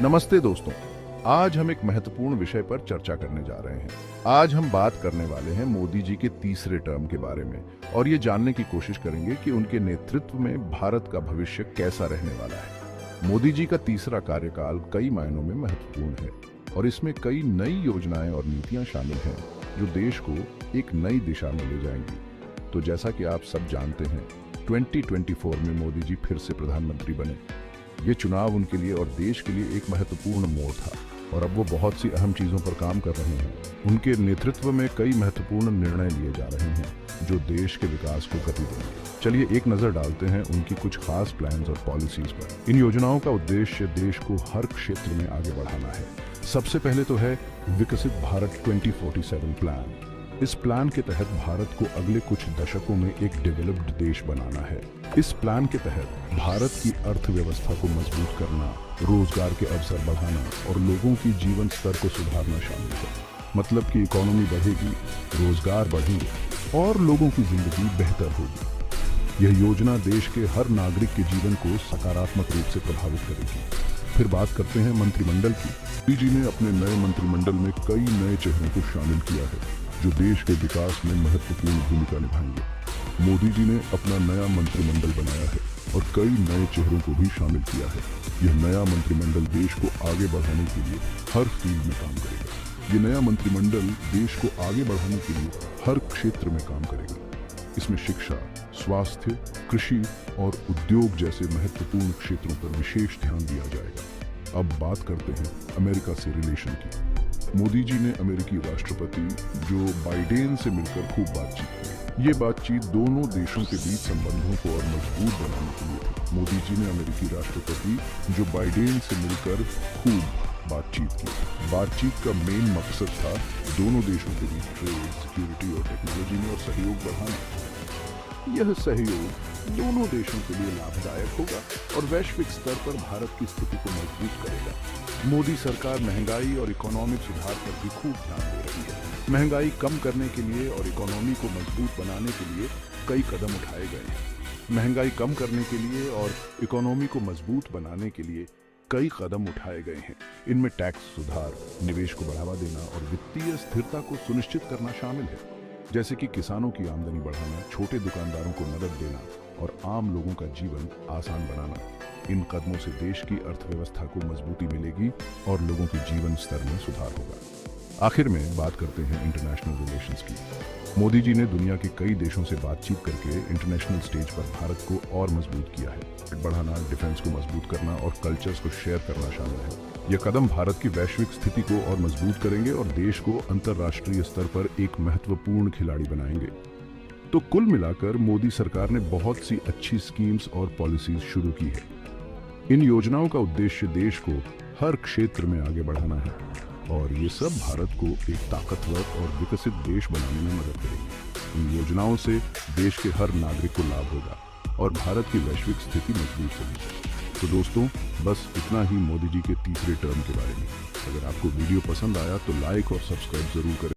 नमस्ते दोस्तों। आज हम एक महत्वपूर्ण विषय पर चर्चा करने जा रहे हैं। आज हम बात करने वाले हैं मोदी जी के तीसरे टर्म के बारे में और ये जानने की कोशिश करेंगे कि उनके नेतृत्व में भारत का भविष्य कैसा रहने वाला है। मोदी जी का तीसरा कार्यकाल कई मायनों में महत्वपूर्ण है और इसमें कई नई योजनाएं और नीतियां शामिल हैं जो देश को एक नई दिशा में ले जाएंगी। तो जैसा कि आप सब जानते हैं, 2024 में मोदी जी फिर से प्रधानमंत्री बने। ये चुनाव उनके लिए और देश के लिए एक महत्वपूर्ण मोड़ था और अब वो बहुत सी अहम चीज़ों पर काम कर रहे हैं। उनके नेतृत्व में कई महत्वपूर्ण निर्णय लिए जा रहे हैं जो देश के विकास को गति देंगे। चलिए एक नज़र डालते हैं उनकी कुछ खास प्लान्स और पॉलिसीज पर। इन योजनाओं का उद्देश्य देश को हर क्षेत्र में आगे बढ़ाना है। सबसे पहले तो है विकसित भारत 2047 प्लान। इस प्लान के तहत भारत को अगले कुछ दशकों में एक डेवलप्ड देश बनाना है। इस प्लान के तहत भारत की अर्थव्यवस्था को मजबूत करना, रोजगार के अवसर बढ़ाना और लोगों की जीवन स्तर को सुधारना शामिल है। मतलब कि इकोनॉमी बढ़ेगी, रोजगार बढ़ेंगे और लोगों की जिंदगी बेहतर होगी। यह योजना देश के हर नागरिक के जीवन को सकारात्मक रूप से प्रभावित करेगी। फिर बात करते हैं मंत्रिमंडल की। मोदी जी ने अपने नए मंत्रिमंडल में कई नए चेहरों को शामिल किया है जो देश के विकास में महत्वपूर्ण भूमिका निभाएंगे। मोदी जी ने अपना नया मंत्रिमंडल बनाया है और कई नए चेहरों को भी शामिल किया है। यह नया मंत्रिमंडल देश को आगे बढ़ाने के लिए हर फील्ड में काम करेगा। ये नया मंत्रिमंडल देश को आगे बढ़ाने के लिए हर क्षेत्र में काम करेगा। इसमें शिक्षा, स्वास्थ्य, कृषि और उद्योग जैसे महत्वपूर्ण क्षेत्रों पर विशेष ध्यान दिया जाएगा। अब बात करते हैं अमेरिका से रिलेशन की। मोदी जी ने अमेरिकी राष्ट्रपति जो बाइडेन से मिलकर खूब बातचीत की। ये बातचीत दोनों देशों के बीच संबंधों को और मजबूत बनाने के लिए थी। मोदी जी ने अमेरिकी राष्ट्रपति जो बाइडेन से मिलकर खूब बातचीत की। बातचीत का मेन मकसद था दोनों देशों के बीच ट्रेड, सिक्योरिटी और टेक्नोलॉजी में और सहयोग बढ़ाना। यह सहयोग दोनों देशों के लिए लाभदायक होगा और वैश्विक स्तर पर भारत की स्थिति को मजबूत करेगा। मोदी सरकार महंगाई और इकोनॉमिक सुधार पर भी खूब ध्यान दे रही है। महंगाई कम करने के लिए और इकोनॉमी को मजबूत बनाने के लिए कई कदम उठाए गए हैं। महंगाई कम करने के लिए और इकोनॉमी को मजबूत बनाने के लिए कई कदम उठाए गए हैं। इनमें टैक्स सुधार, निवेश को बढ़ावा देना और वित्तीय स्थिरता को सुनिश्चित करना शामिल है। जैसे कि किसानों की आमदनी बढ़ाना, छोटे दुकानदारों को मदद देना और आम लोगों का जीवन आसान बनाना। इन कदमों से देश की अर्थव्यवस्था को मजबूती मिलेगी और लोगों के जीवन स्तर में सुधार होगा। आखिर में बात करते हैं इंटरनेशनल रिलेशंस की। मोदी जी ने दुनिया के कई देशों से बातचीत करके इंटरनेशनल स्टेज पर भारत को और मजबूत किया है। बढ़ाना, डिफेंस को मजबूत करना और कल्चर्स को शेयर करना शामिल है। यह कदम भारत की वैश्विक स्थिति को और मजबूत करेंगे और देश को अंतर्राष्ट्रीय स्तर पर एक महत्वपूर्ण खिलाड़ी बनाएंगे। तो कुल मिलाकर मोदी सरकार ने बहुत सी अच्छी स्कीम्स और पॉलिसीज शुरू की है। इन योजनाओं का उद्देश्य देश को हर क्षेत्र में आगे बढ़ाना है और ये सब भारत को एक ताकतवर और विकसित देश बनाने में मदद करेगी। इन योजनाओं से देश के हर नागरिक को लाभ होगा और भारत की वैश्विक स्थिति मजबूत होगी। तो दोस्तों, बस इतना ही मोदी जी के तीसरे टर्म के बारे में। अगर आपको वीडियो पसंद आया तो लाइक और सब्सक्राइब जरूर करें।